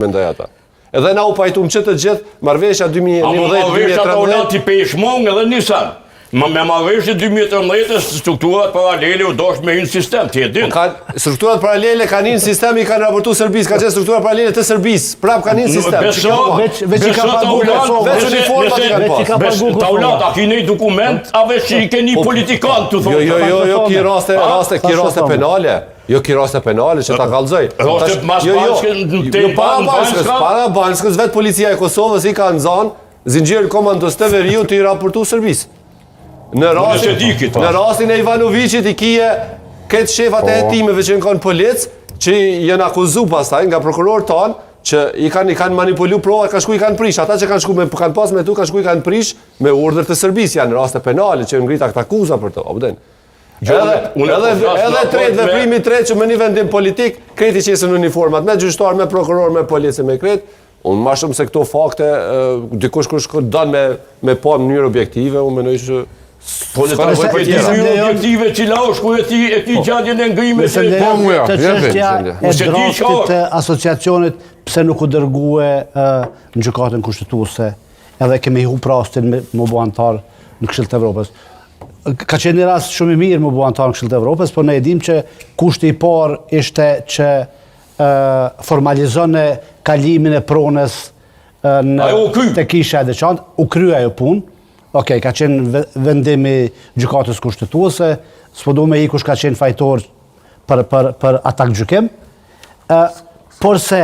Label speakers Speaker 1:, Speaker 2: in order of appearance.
Speaker 1: mendoj ata. Edhe na u pajtum që të gjithë marrëveshja 2011-2013.
Speaker 2: Ti peshmong edhe Nisan. Me marrëveshje 2013 strukturat paralele u dosh me një sistem, ti e din.
Speaker 1: Strukturat paralele kanë një sistem i kanë raportuar Serbisë, ka qenë struktura paralele të Serbisë. Prap kanë një sistem.
Speaker 3: Veç i ka paguar,
Speaker 1: veç uniformat i kanë pas.
Speaker 2: Taulata, keni dokument, a veç i keni politikan të thonë.
Speaker 1: Jo, ki raste penale. Jo, ki raste penale që ta kallëzoj.
Speaker 2: Raste mas Banskës.
Speaker 1: Para Banskës, vetë policia e Kosovës i ka nxanë zinxhirin komandos të veriu të i raportu Serbisë. Në rastin e Ivanovicit i kije këtë shefat e hetimeve që në kanë polic, që jenë akuzu pastaj nga prokuror tanë, që i kanë manipulu provat, ka shku i kanë prish. Ata që kanë pas me tu, kanë shku i kanë prish me urdhër të Serbisë, janë në raste penale, që ngrit akt akuza për to. Edhe veprimi tretë që me një vendim politik, kreti që jesën uniformat, me gjyqtar, me prokuror, me policë, me kret, unë ma shumë se këto fakte, dikush kush dënë me pa në mënyrë objektive, unë menoj që
Speaker 2: po në të objektive cila është ku e ti gjadjen e ngrimë
Speaker 3: të çështja e draftit të asociacionit pse nuk u dërgue në gjykatën kushtetuese edhe kemi hu rastin me më bu antar në Këshill të Evropës. Ka qenë një rast shumë i mirë më bu antar në Këshill të Evropës, por ne e dim që kushti i parë ishte që formalizone kalimin e pronës te kisha e veçantë, u krye ajo punë. Okej, ka qenë vendimi gjykatës kushtetuese, s'po du me i kush ka qenë fajtor për atak gjykim, por se